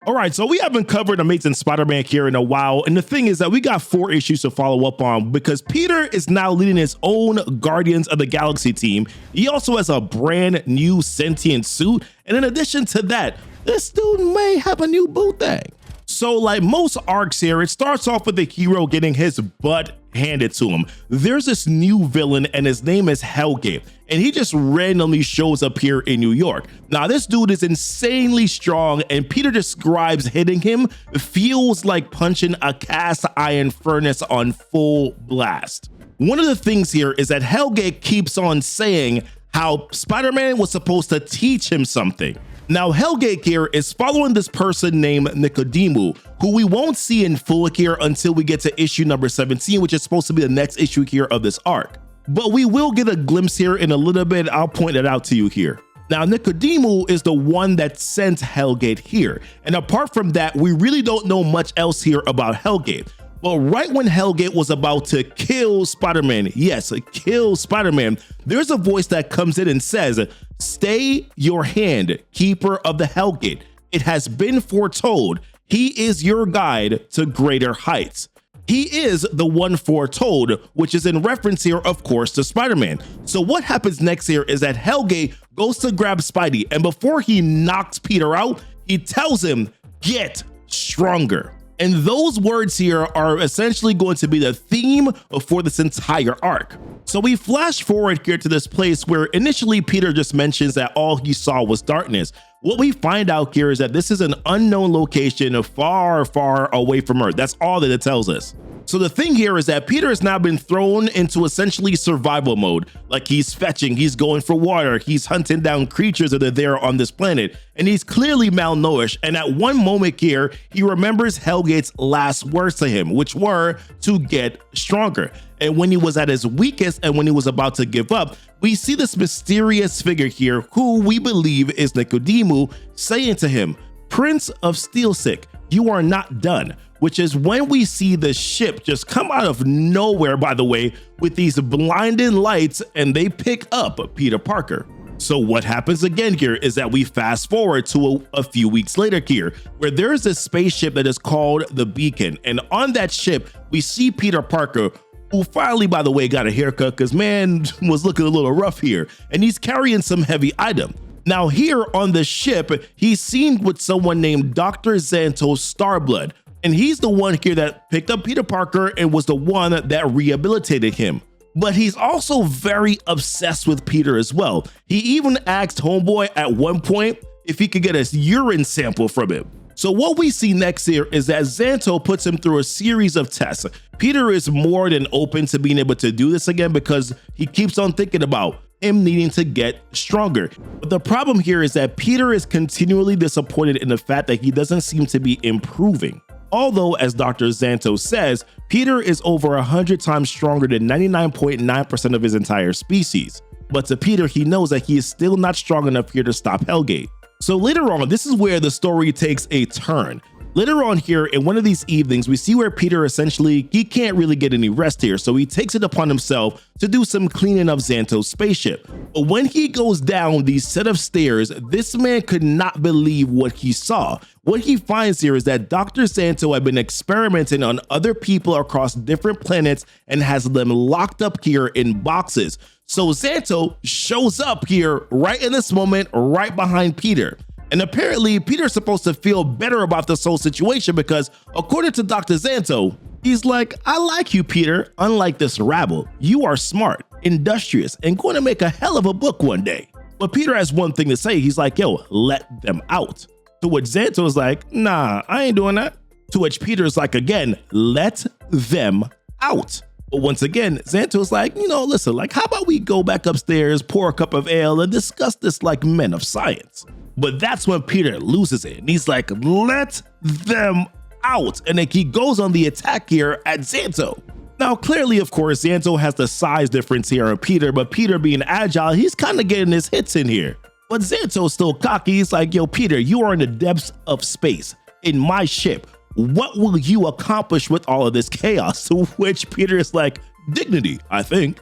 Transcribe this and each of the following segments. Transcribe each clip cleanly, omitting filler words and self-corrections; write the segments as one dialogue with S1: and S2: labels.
S1: All right, so we haven't covered Amazing Spider-Man here in a while, and the thing is that we got 4 issues to follow up on because Peter is now leading his own Guardians of the Galaxy team. He also has a brand new sentient suit, and in addition to that, this dude may have a new boo thing. So like most arcs here, it starts off with the hero getting his butt handed to him. There's this new villain and his name is Hellgate, and he just randomly shows up here in New York. Now this dude is insanely strong, and Peter describes hitting him feels like punching a cast iron furnace on full blast. One of the things here is that Hellgate keeps on saying how Spider-Man was supposed to teach him something. Now Hellgate here is following this person named Nicodemu, who we won't see in full here until we get to issue number 17, which is supposed to be the next issue here of this arc. But we will get a glimpse here in a little bit. I'll point it out to you here. Now Nicodemu is the one that sent Hellgate here. And apart from that, we really don't know much else here about Hellgate. But right when Hellgate was about to kill Spider-Man, yes, kill Spider-Man, there's a voice that comes in and says, "Stay your hand, keeper of the Hellgate. It has been foretold. He is your guide to greater heights." He is the one foretold, which is in reference here, of course, to Spider-Man. So what happens next here is that Hellgate goes to grab Spidey, and before he knocks Peter out, he tells him, "Get stronger." And those words here are essentially going to be the theme for this entire arc. So we flash forward here to this place where initially Peter just mentions that all he saw was darkness. What we find out here is that this is an unknown location far, far away from Earth. That's all that it tells us. So the thing here is that Peter has now been thrown into essentially survival mode. Like he's fetching, he's going for water, he's hunting down creatures that are there on this planet, and he's clearly malnourished. And at one moment here, he remembers Hellgate's last words to him, which were to get stronger. And when he was at his weakest and when he was about to give up, we see this mysterious figure here who we believe is Nicodemu saying to him, "Prince of Steelsick, you are not done." Which is when we see the ship just come out of nowhere, by the way, with these blinding lights, and they pick up Peter Parker. So what happens again here is that we fast forward to a few weeks later here, where there's this spaceship that is called the Beacon. And on that ship, we see Peter Parker, who finally, by the way, got a haircut because man was looking a little rough here, and he's carrying some heavy item. Now here on the ship, he's seen with someone named Dr. Xanto Starblood, and he's the one here that picked up Peter Parker and was the one that rehabilitated him. But he's also very obsessed with Peter as well. He even asked Homeboy at one point if he could get a urine sample from him. So what we see next here is that Xanto puts him through a series of tests. Peter is more than open to being able to do this again because he keeps on thinking about him needing to get stronger. But the problem here is that Peter is continually disappointed in the fact that he doesn't seem to be improving. Although, as Dr. Xanto says, Peter is over 100 times stronger than 99.9% of his entire species. But to Peter, he knows that he is still not strong enough here to stop Hellgate. So later on, this is where the story takes a turn. Later on here, in one of these evenings, we see where Peter essentially, he can't really get any rest here, so he takes it upon himself to do some cleaning of Xanto's spaceship. But when he goes down these set of stairs, this man could not believe what he saw. What he finds here is that Dr. Xanto had been experimenting on other people across different planets and has them locked up here in boxes. So Xanto shows up here right in this moment, right behind Peter. And apparently Peter's supposed to feel better about this whole situation because according to Dr. Xanto, he's like, "I like you, Peter. Unlike this rabble, you are smart, industrious, and going to make a hell of a book one day." But Peter has one thing to say. He's like, "Yo, let them out." To which Xanto is like, "Nah, I ain't doing that." To which Peter's like, again, "Let them out." But once again, Xanto's like, listen, like, how about we go back upstairs, pour a cup of ale, and discuss this like men of science. But that's when Peter loses it. And he's like, "Let them out." And then he goes on the attack here at Xanto. Now, clearly, of course, Xanto has the size difference here on Peter, but Peter being agile, he's kind of getting his hits in here. But Xanto's still cocky. He's like, "Yo, Peter, you are in the depths of space in my ship. What will you accomplish with all of this chaos?" To which Peter is like, "Dignity, I think."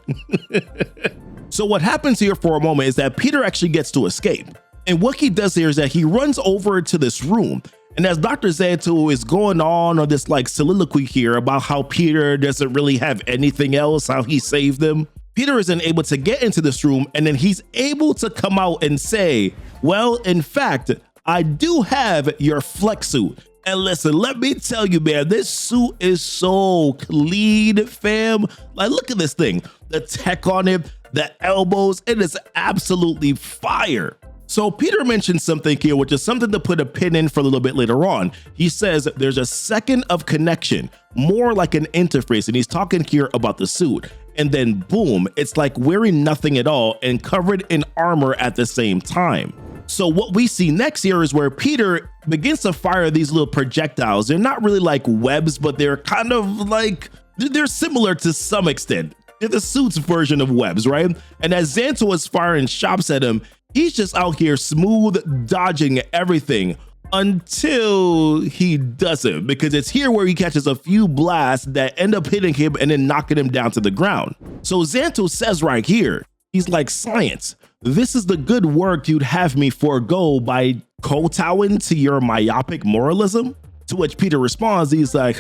S1: So what happens here for a moment is that Peter actually gets to escape. And what he does here is that he runs over to this room. And as Dr. Xanto is going on this like soliloquy here about how Peter doesn't really have anything else, how he saved them, Peter isn't able to get into this room, and then he's able to come out and say, well, in fact, I do have your flex suit. And listen, let me tell you, man, this suit is so clean, fam. Like, look at this thing, the tech on it, the elbows, it is absolutely fire. So Peter mentioned something here, which is something to put a pin in for a little bit later on. He says there's a second of connection, more like an interface, and he's talking here about the suit. And then boom, it's like wearing nothing at all and covered in armor at the same time. So what we see next here is where Peter begins to fire these little projectiles. They're not really like webs, but they're kind of like, they're similar to some extent. They're the suit's version of webs, right? And as Xanto is firing shots at him, he's just out here smooth dodging everything until he doesn't, because it's here where he catches a few blasts that end up hitting him and then knocking him down to the ground. So Xanto says right here, he's like, science, this is the good work you'd have me forego by kowtowing to your myopic moralism? To which Peter responds, he's like,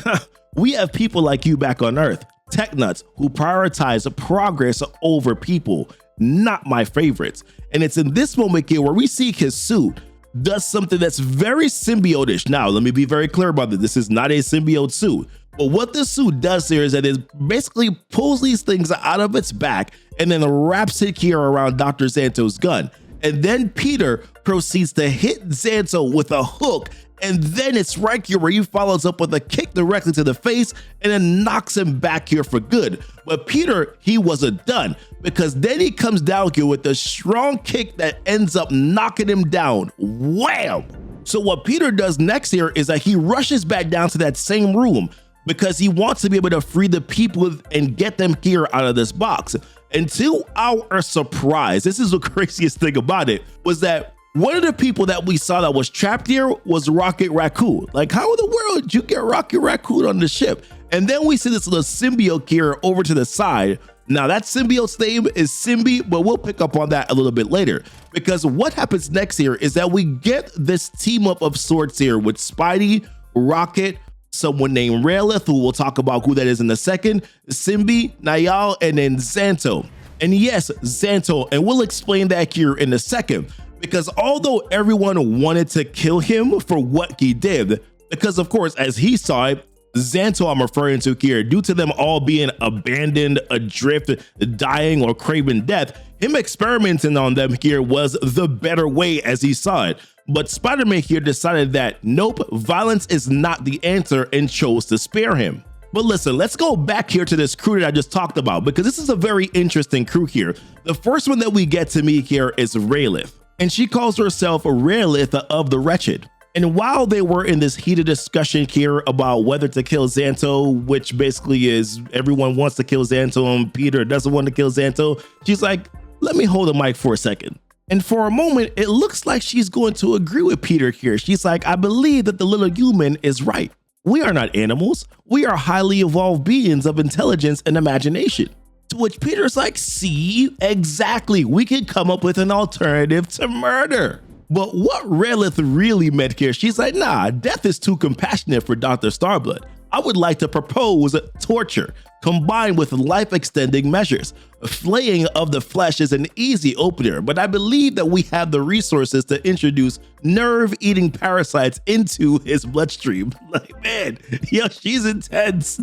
S1: we have people like you back on Earth, tech nuts who prioritize progress over people, not my favorites. And it's in this moment here where we see his suit does something that's very symbiotish. Now, let me be very clear about this. This is not a symbiote suit. But what this suit does here is that it basically pulls these things out of its back and then wraps it here around Dr. Xanto's gun. And then Peter proceeds to hit Xanto with a hook. And then it's right here where he follows up with a kick directly to the face and then knocks him back here for good. But Peter, he wasn't done, because then he comes down here with a strong kick that ends up knocking him down. Wham! So what Peter does next here is that he rushes back down to that same room because he wants to be able to free the people and get them here out of this box. And to our surprise, this is the craziest thing about it, was that one of the people that we saw that was trapped here was Rocket Raccoon. Like, how in the world did you get Rocket Raccoon on the ship? And then we see this little symbiote here over to the side. Now that symbiote's name is Symbi, but we'll pick up on that a little bit later, because what happens next here is that we get this team up of sorts here with Spidey, Rocket, someone named Raelith, who we'll talk about who that is in a second, Symbi, Nayal, and then Xanto. And yes, Xanto, and we'll explain that here in a second. Because although everyone wanted to kill him for what he did, because of course, as he saw it, Xanto I'm referring to here, due to them all being abandoned, adrift, dying, or craving death, him experimenting on them here was the better way as he saw it. But Spider-Man here decided that nope, violence is not the answer and chose to spare him. But listen, let's go back here to this crew that I just talked about, because this is a very interesting crew here. The first one that we get to meet here is Raelith. And she calls herself Raelith of the Wretched. And while they were in this heated discussion here about whether to kill Xanto, which basically is everyone wants to kill Xanto and Peter doesn't want to kill Xanto, she's like, let me hold the mic for a second. And for a moment, it looks like she's going to agree with Peter here. She's like, I believe that the little human is right. We are not animals. We are highly evolved beings of intelligence and imagination. To which Peter's like, see, exactly, we could come up with an alternative to murder. But what Raelith really meant here, she's like, nah, death is too compassionate for Dr. Starblood. I would like to propose torture combined with life-extending measures. Flaying of the flesh is an easy opener, but I believe that we have the resources to introduce nerve-eating parasites into his bloodstream. Like, man, yo, she's intense.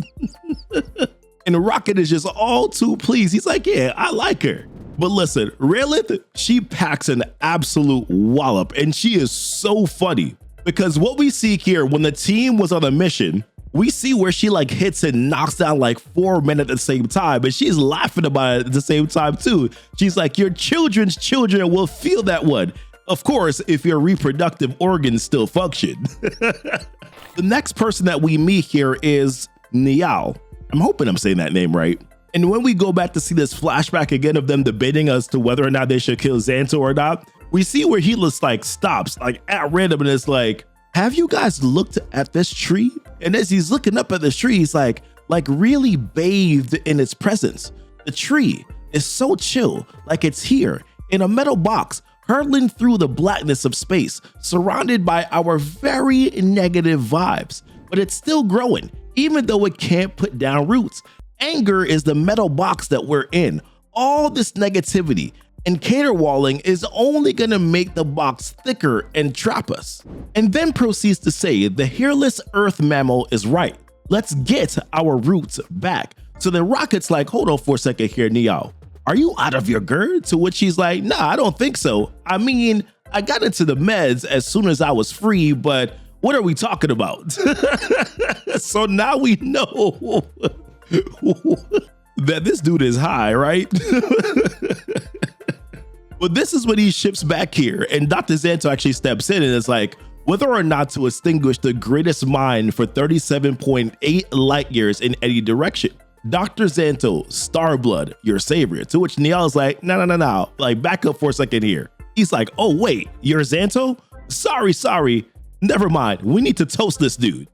S1: And Rocket is just all too pleased. He's like, yeah, I like her. But listen, Raelith, she packs an absolute wallop, and she is so funny, because what we see here, when the team was on a mission, we see where she like hits and knocks down like 4 men at the same time, and she's laughing about it at the same time too. She's like, your children's children will feel that one. Of course, if your reproductive organs still function. The next person that we meet here is Niall. I'm hoping I'm saying that name right. And when we go back to see this flashback again of them debating as to whether or not they should kill Xanto or not, we see where he just like stops like at random and it's like, have you guys looked at this tree? And as he's looking up at the tree, he's like really bathed in its presence. The tree is so chill, like it's here in a metal box, hurtling through the blackness of space, surrounded by our very negative vibes. But it's still growing, even though it can't put down roots. Anger is the metal box that we're in. All this negativity and caterwauling is only gonna make the box thicker and trap us. And then proceeds to say the hairless earth mammal is right. Let's get our roots back. So then Rocket's like, hold on for a second here, Neo. Are you out of your gird? To which he's like, nah, I don't think so. I mean, I got into the meds as soon as I was free, but what are we talking about? So now we know that this dude is high, right? But this is when he ships back here, and Dr. Xanto actually steps in and is like, whether or not to extinguish the greatest mind for 37.8 light years in any direction. Dr. Xanto, Starblood, your savior. To which Niall is like, no, like back up for a second here. He's like, oh wait, you're Xanto? Sorry, never mind. We need to toast this dude.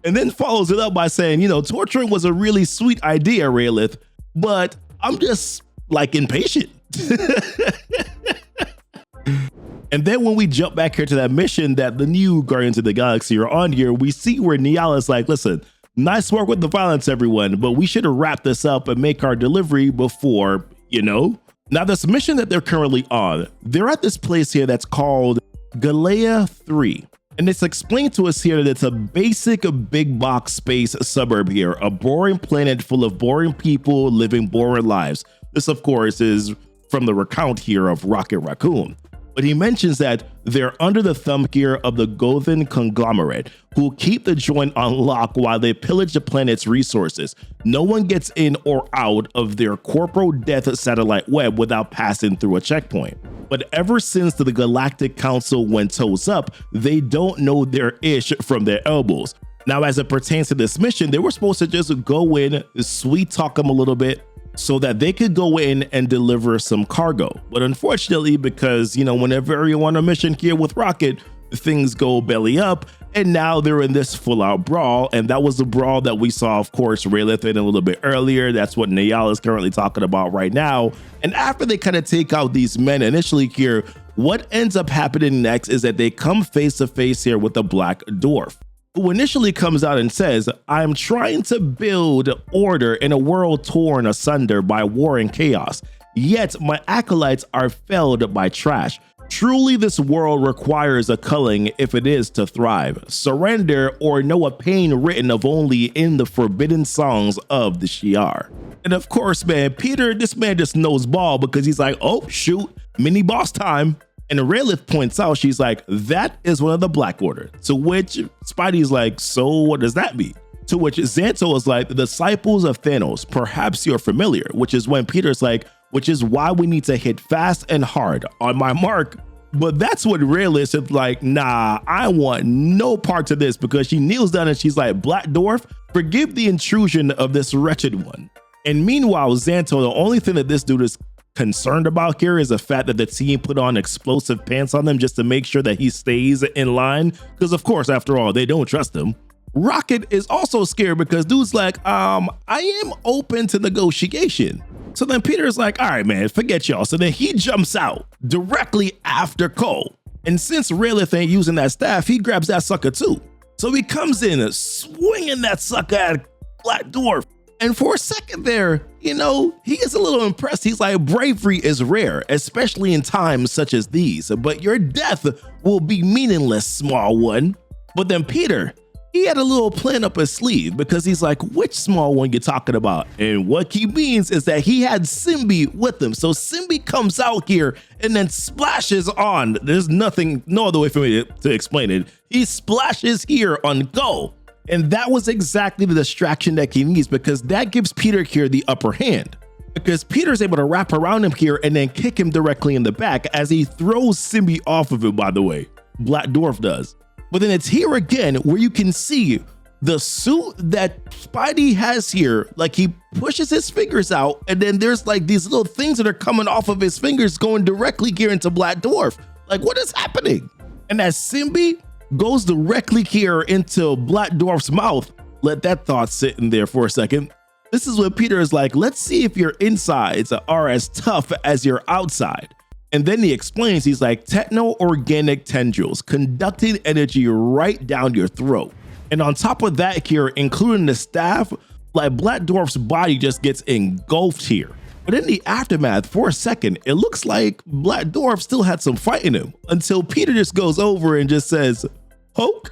S1: And then follows it up by saying, torturing was a really sweet idea, Raylith, but I'm just like impatient. And then when we jump back here to that mission that the new Guardians of the Galaxy are on here, we see where Niall is like, listen, nice work with the violence, everyone, but we should have wrapped this up and make our delivery before, Now, this mission that they're currently on, they're at this place here that's called Galea 3. And it's explained to us here that it's a basic big box space suburb here, a boring planet full of boring people living boring lives. This, of course, is from the recount here of Rocket Raccoon. But he mentions that they're under the thumb here of the Gothan conglomerate, who keep the joint on lock while they pillage the planet's resources. No one gets in or out of their corporal death satellite web without passing through a checkpoint. But ever since the Galactic Council went toes up, they don't know their ish from their elbows. Now, as it pertains to this mission, they were supposed to just go in, sweet talk them a little bit, so that they could go in and deliver some cargo. But unfortunately, because, whenever you're on a mission here with Rocket, things go belly up, and now they're in this full-out brawl, and that was the brawl that we saw, of course, Raylith in a little bit earlier. That's what Niall is currently talking about right now. And after they kind of take out these men initially here, what ends up happening next is that they come face-to-face here with the Black Dwarf, who initially comes out and says, I'm trying to build order in a world torn asunder by war and chaos, yet my acolytes are felled by trash. Truly, this world requires a culling if it is to thrive. Surrender or know a pain written of only in the forbidden songs of the Shi'ar. And of course, man, Peter, this man just knows ball because he's like, oh, shoot, mini boss time. And Raylith points out, she's like, that is one of the Black Order. To which Spidey's like, so what does that mean? To which Xanto is like, the disciples of Thanos, perhaps you're familiar, which is when Peter's like, which is why we need to hit fast and hard on my mark. But that's what Raylith is like, nah, I want no part of this, because she kneels down and she's like, Black Dwarf, forgive the intrusion of this wretched one. And meanwhile, Xanto, the only thing that this dude is concerned about here is the fact that the team put on explosive pants on him just to make sure that he stays in line, because of course, after all, they don't trust him. Rocket is also scared because dude's like, I am open to negotiation. So then Peter's like, all right, man, forget y'all. So then he jumps out directly after Cole. And since Raylith ain't using that staff, he grabs that sucker too. So he comes in swinging that sucker at Black Dwarf. And for a second there, he is a little impressed. He's like, bravery is rare, especially in times such as these, but your death will be meaningless, small one. But then Peter, he had a little plan up his sleeve, because he's like, which small one you talking about? And what he means is that he had Simbi with him. So Simbi comes out here and then splashes on. There's no other way for me to explain it. He splashes here on Go. And that was exactly the distraction that he needs, because that gives Peter here the upper hand. Because Peter's able to wrap around him here and then kick him directly in the back as he throws Simbi off of him, by the way. Black Dwarf does. But then it's here again where you can see the suit that Spidey has here. Like, he pushes his fingers out, and then there's like these little things that are coming off of his fingers going directly here into Black Dwarf. Like, what is happening? And as Simbi goes directly here into Black Dwarf's mouth, let that thought sit in there for a second. This is when Peter is like, let's see if your insides are as tough as your outside. And then he explains, he's like, techno-organic tendrils conducting energy right down your throat. And on top of that here, including the staff, like Black Dwarf's body just gets engulfed here. But in the aftermath, for a second, it looks like Black Dwarf still had some fight in him until Peter just goes over and just says, "Poke."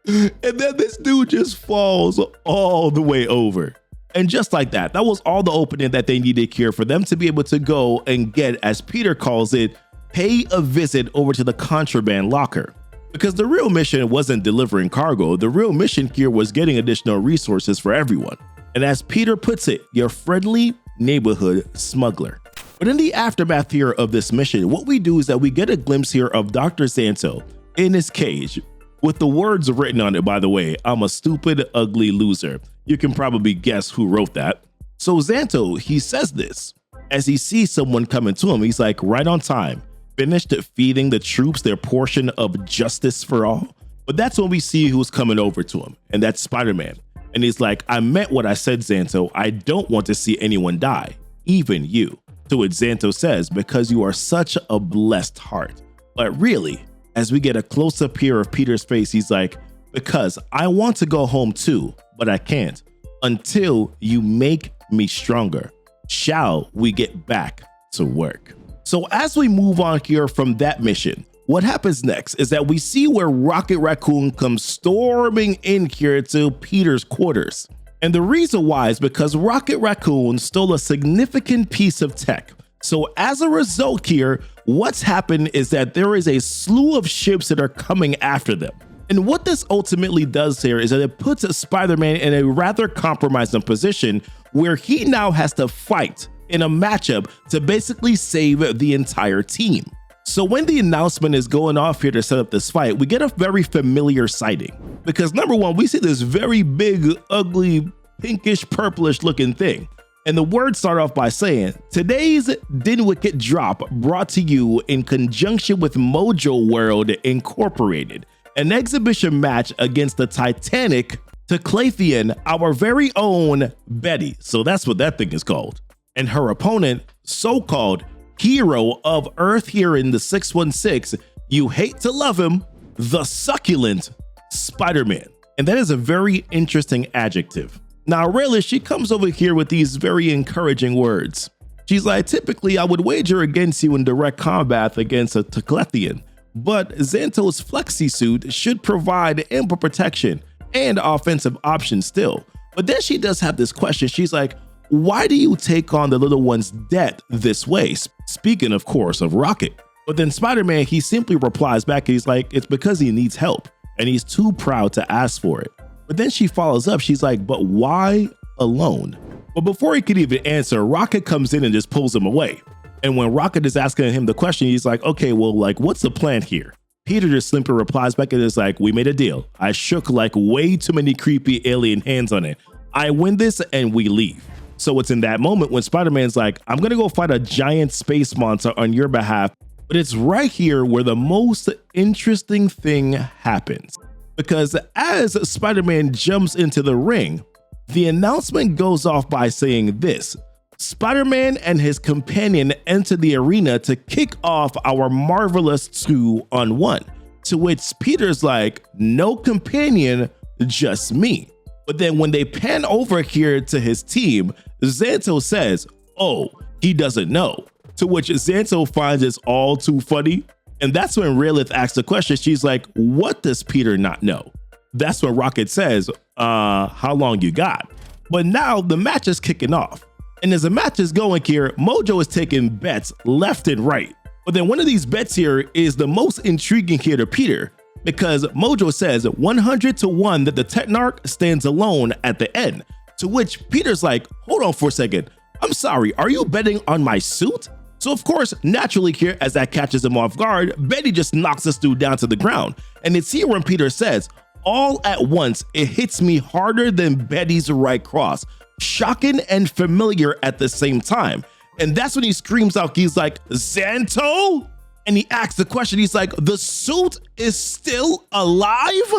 S1: And then this dude just falls all the way over. And just like that, that was all the opening that they needed here for them to be able to go and get, as Peter calls it, pay a visit over to the contraband locker. Because the real mission wasn't delivering cargo, the real mission here was getting additional resources for everyone. And as Peter puts it, your friendly neighborhood smuggler. But in the aftermath here of this mission, what we do is that we get a glimpse here of Dr. Xanto in his cage with the words written on it, by the way, "I'm a stupid, ugly loser." You can probably guess who wrote that. So Xanto, he says this as he sees someone coming to him. He's like, right on time, finished feeding the troops their portion of justice for all. But that's when we see who's coming over to him, and that's Spider-Man. And he's like, "I meant what I said, Xanto. I don't want to see anyone die, even you." To which Xanto says, "Because you are such a blessed heart." But really, as we get a close-up here of Peter's face, he's like, "Because I want to go home too, but I can't until you make me stronger. Shall we get back to work?" So as we move on here from that mission, what happens next is that we see where Rocket Raccoon comes storming in here to Peter's quarters. And the reason why is because Rocket Raccoon stole a significant piece of tech. So as a result here, what's happened is that there is a slew of ships that are coming after them. And what this ultimately does here is that it puts Spider-Man in a rather compromising position where he now has to fight in a matchup to basically save the entire team. So when the announcement is going off here to set up this fight, we get a very familiar sighting. Because number one, we see this very big, ugly, pinkish, purplish looking thing. And the words start off by saying, "Today's Dinwicket Drop brought to you in conjunction with Mojo World Incorporated. An exhibition match against the Titanic Taclathian, our very own Betty." So that's what that thing is called. And her opponent, so-called hero of Earth here in the 616, you hate to love him, the succulent Spider-Man. And that is a very interesting adjective. Now, really, she comes over here with these very encouraging words. She's like, "Typically, I would wager against you in direct combat against a Taclathian, but Xanto's flexi suit should provide ample protection and offensive options still." But then she does have this question. She's like, "Why do you take on the little one's debt this way?" Speaking, of course, of Rocket. But then Spider-Man, he simply replies back, he's like, "It's because he needs help and he's too proud to ask for it." But then she follows up, she's like, "But why alone?" But before he could even answer, Rocket comes in and just pulls him away. And when Rocket is asking him the question, he's like, "Okay, well, like, what's the plan here?" Peter just simply replies back and is like, "We made a deal. I shook like way too many creepy alien hands on it. I win this and we leave." So it's in that moment when Spider-Man's like, "I'm gonna go fight a giant space monster on your behalf." But it's right here where the most interesting thing happens. Because as Spider-Man jumps into the ring, the announcement goes off by saying this: "Spider-Man and his companion enter the arena to kick off our marvelous 2-on-1. To which Peter's like, "No companion, just me." But then when they pan over here to his team, Xanto says, "Oh, he doesn't know." To which Xanto finds it's all too funny. And that's when Rayleigh asks the question. She's like, "What does Peter not know?" That's when Rocket says, "How long you got?" But now the match is kicking off. And as the match is going here, Mojo is taking bets left and right. But then one of these bets here is the most intriguing here to Peter, because Mojo says 100-1 that the Technarch stands alone at the end. To which Peter's like, "Hold on for a second. I'm sorry, are you betting on my suit?" So of course, naturally here, as that catches him off guard, Betty just knocks this dude down to the ground. And it's here when Peter says, "All at once, it hits me harder than Betty's right cross. Shocking and familiar at the same time." And that's when he screams out, he's like, "Xanto?" And he asks the question, he's like, "The suit is still alive?"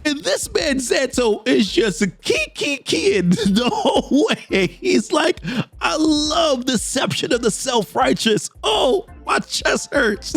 S1: And this man Xanto is just keying the whole way. He's like, I love deception of the self-righteous. Oh, my chest hurts.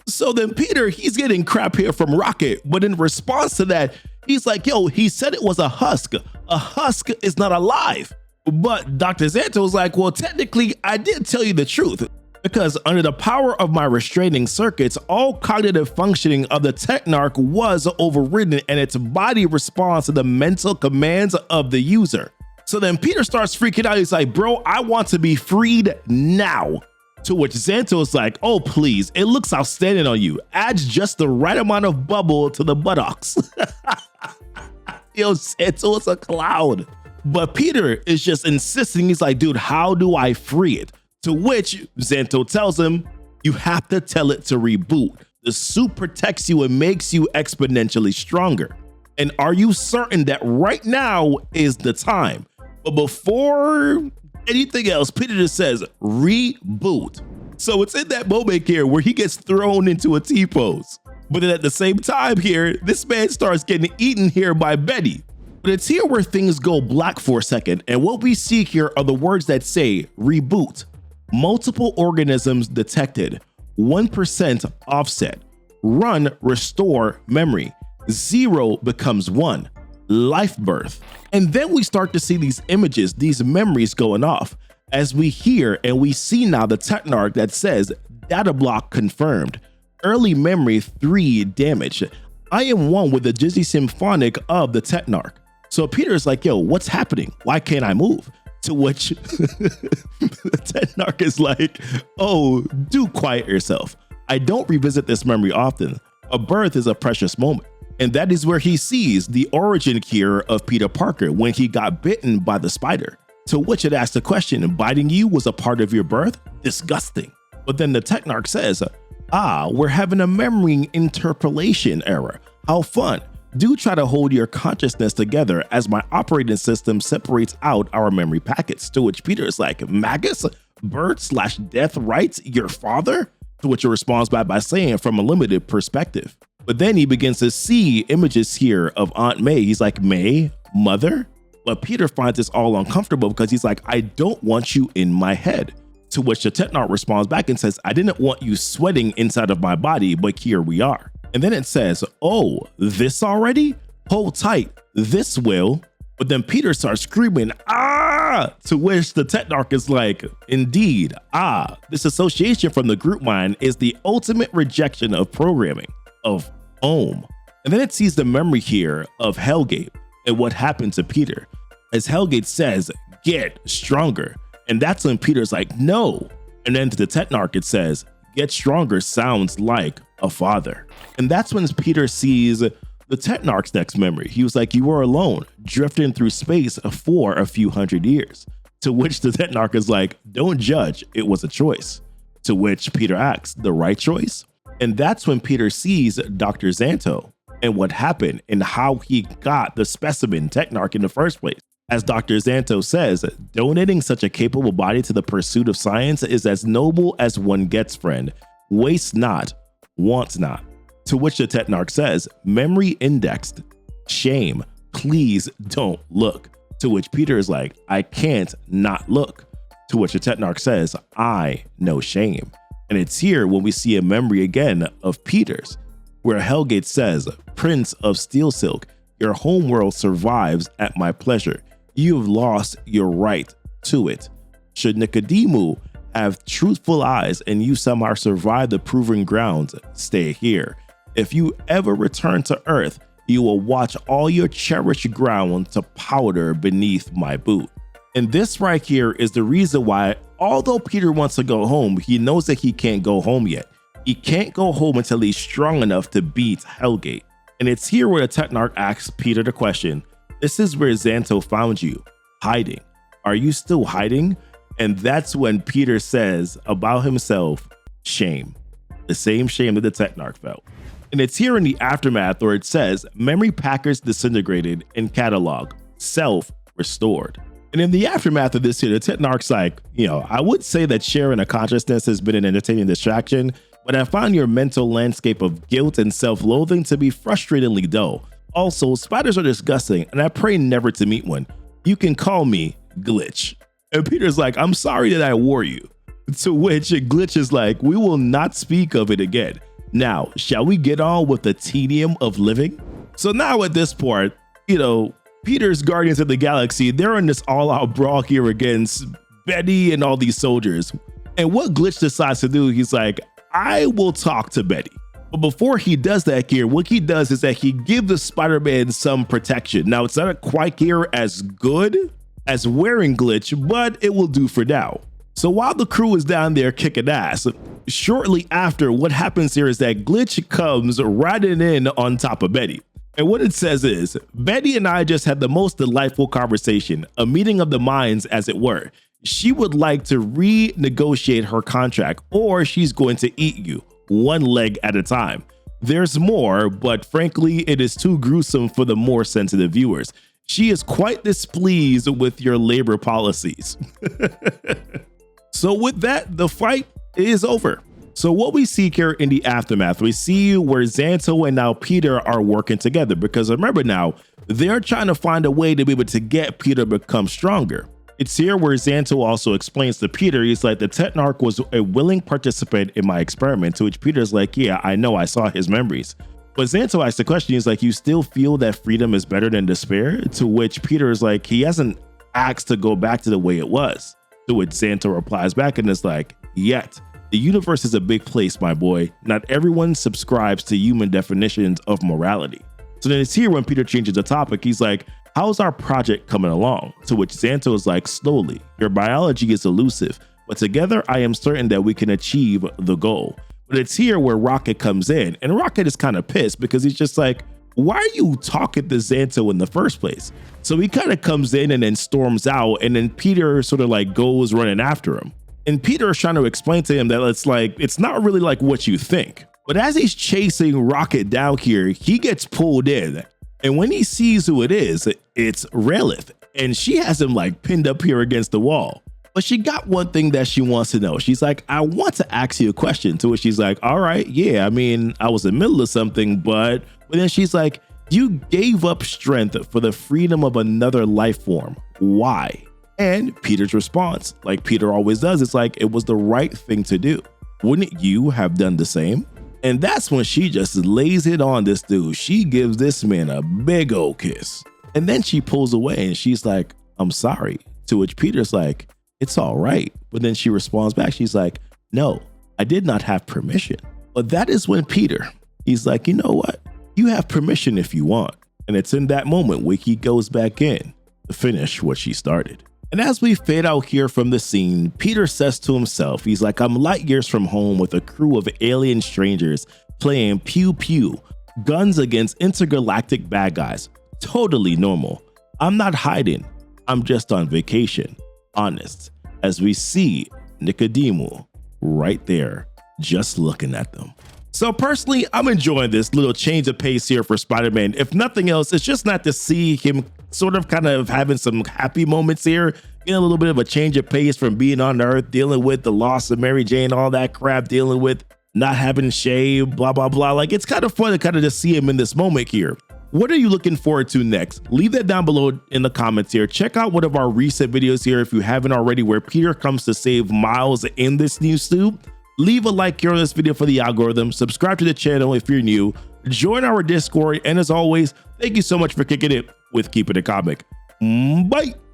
S1: So then Peter, he's getting crap here from Rocket. But in response to that, he's like, yo, he said it was a husk. A husk is not alive. But Dr. Xanto was like, well, technically, I did tell you the truth. Because under the power of my restraining circuits, all cognitive functioning of the Technarch was overridden and its body responds to the mental commands of the user. So then Peter starts freaking out. He's like, bro, I want to be freed now. To which Xanto is like, oh, please, it looks outstanding on you. Adds just the right amount of bubble to the buttocks. Yo, Xanto is a clown. But Peter is just insisting. He's like, dude, how do I free it? To which Xanto tells him, you have to tell it to reboot. The suit protects you and makes you exponentially stronger. And are you certain that right now is the time? But before anything else, Peter just says, reboot. So it's in that moment here where he gets thrown into a T-pose. But then at the same time here, this man starts getting eaten here by Betty. But it's here where things go black for a second. And what we see here are the words that say reboot. Multiple organisms detected, 1% offset, run, restore memory, 0 becomes 1, life birth. And then we start to see these images, these memories going off as we hear and we see now the Technarch that says data block confirmed, early memory 3 damage. I am one with the Dizzy symphonic of the Technarch. So Peter's like, yo, what's happening? Why can't I move? To which the Technarch is like, oh, do quiet yourself. I don't revisit this memory often. A birth is a precious moment. And that is where he sees the origin here of Peter Parker when he got bitten by the spider. To which it asks the question, biting you was a part of your birth? Disgusting. But then the Technarch says, we're having a memory interpolation error. How fun. Do try to hold your consciousness together as my operating system separates out our memory packets. To which Peter is like, Magus, birth/death rights, your father? To which he responds by saying from a limited perspective. But then he begins to see images here of Aunt May. He's like, May, mother? But Peter finds this all uncomfortable because he's like, I don't want you in my head. To which the Technarch responds back and says, I didn't want you sweating inside of my body, but here we are. And then it says, oh, this already? Hold tight, this will. But then Peter starts screaming, to which the Technarch is like, indeed, this association from the group mind is the ultimate rejection of programming, of Ohm. And then it sees the memory here of Hellgate and what happened to Peter. As Hellgate says, get stronger. And that's when Peter's like, no. And then to the Technarch it says, get stronger sounds like a father. And that's when Peter sees the Technarch's next memory. He was like, you were alone, drifting through space for a few hundred years. To which the Technarch is like, don't judge, it was a choice. To which Peter asks, the right choice? And that's when Peter sees Dr. Xanto and what happened and how he got the specimen Technarch in the first place. As Dr. Xanto says, donating such a capable body to the pursuit of science is as noble as one gets, friend. Waste not, want not. To which the Technarch says, memory indexed. Shame, please don't look. To which Peter is like, I can't not look. To which the Technarch says, I know shame. And it's here when we see a memory again of Peter's, where Hellgate says, Prince of Steel Silk, your homeworld survives at my pleasure. You have lost your right to it. Should Nicodemu have truthful eyes and you somehow survive the proving grounds, stay here. If you ever return to Earth, you will watch all your cherished ground to powder beneath my boot. And this right here is the reason why, although Peter wants to go home, he knows that he can't go home yet. He can't go home until he's strong enough to beat Hellgate. And it's here where the Technarch asks Peter the question, this is where Xanto found you, hiding. Are you still hiding? And that's when Peter says about himself, shame. The same shame that the Technarch felt. And it's here in the aftermath where it says, memory packers disintegrated and catalog, self restored. And in the aftermath of this here, the Technarch's like, I would say that sharing a consciousness has been an entertaining distraction, but I found your mental landscape of guilt and self-loathing to be frustratingly dull. Also, spiders are disgusting and I pray never to meet one. You can call me Glitch. And Peter's like, I'm sorry that I wore you. To which Glitch is like, we will not speak of it again. Now, shall we get on with the tedium of living? So now at this part, you know, Peter's Guardians of the Galaxy, they're in this all-out brawl here against Betty and all these soldiers. And what Glitch decides to do, he's like, I will talk to Betty. But before he does that here, what he does is that he gives the Spider-Man some protection. Now, it's not quite here as good as wearing Glitch, but it will do for now. So while the crew is down there kicking ass, shortly after, what happens here is that Glitch comes riding in on top of Betty. And what it says is, Betty and I just had the most delightful conversation, a meeting of the minds as it were. She would like to renegotiate her contract or she's going to eat you, one leg at a time. There's more, but frankly, it is too gruesome for the more sensitive viewers. She is quite displeased with your labor policies. So with that, the fight is over. So what we see here in the aftermath, we see where Xanto and now Peter are working together, because remember now, they're trying to find a way to be able to get Peter to become stronger. It's here where Xanto also explains to Peter, he's like, the Technarch was a willing participant in my experiment, to which Peter's like, yeah, I know, I saw his memories. But Xanto asks the question, he's like, you still feel that freedom is better than despair? To which Peter is like, he hasn't asked to go back to the way it was. To which Xanto replies back and is like, yet. The universe is a big place, my boy. Not everyone subscribes to human definitions of morality. So then it's here when Peter changes the topic. He's like, how's our project coming along? To which Xanto is like, slowly. Your biology is elusive, but together I am certain that we can achieve the goal. But it's here where Rocket comes in, and Rocket is kind of pissed because he's just like, why are you talking to Xanto in the first place? So he kind of comes in and then storms out, and then Peter sort of like goes running after him. And Peter is trying to explain to him that it's not really like what you think. But as he's chasing Rocket down here, he gets pulled in. And when he sees who it is, it's Rayleigh. And she has him like pinned up here against the wall. But she got one thing that she wants to know. She's like, I want to ask you a question. To which she's like, all right, yeah, I mean, I was in the middle of something, but then she's like, you gave up strength for the freedom of another life form. Why? And Peter's response, like Peter always does, it's like, it was the right thing to do. Wouldn't you have done the same? And that's when she just lays it on this dude. She gives this man a big old kiss. And then she pulls away and she's like, I'm sorry. To which Peter's like, it's all right. But then she responds back. She's like, no, I did not have permission. But that is when Peter, he's like, you know what? You have permission if you want. And it's in that moment where he goes back in to finish what she started. And as we fade out here from the scene, Peter says to himself, he's like, I'm light years from home with a crew of alien strangers playing pew pew, guns against intergalactic bad guys. Totally normal. I'm not hiding. I'm just on vacation. Honest. As we see Nicodemo right there, just looking at them. So personally, I'm enjoying this little change of pace here for Spider-Man. If nothing else, it's just not to see him sort of kind of having some happy moments here, getting a little bit of a change of pace from being on Earth, dealing with the loss of Mary Jane, all that crap, dealing with not having Shay, blah, blah, blah. Like, it's kind of fun to kind of just see him in this moment here. What are you looking forward to next? Leave that down below in the comments here. Check out one of our recent videos here if you haven't already, where Peter comes to save Miles in this new suit. Leave a like here on this video for the algorithm. Subscribe to the channel if you're new. Join our Discord. And as always, thank you so much for kicking it with Keepin' It Comic. Bye.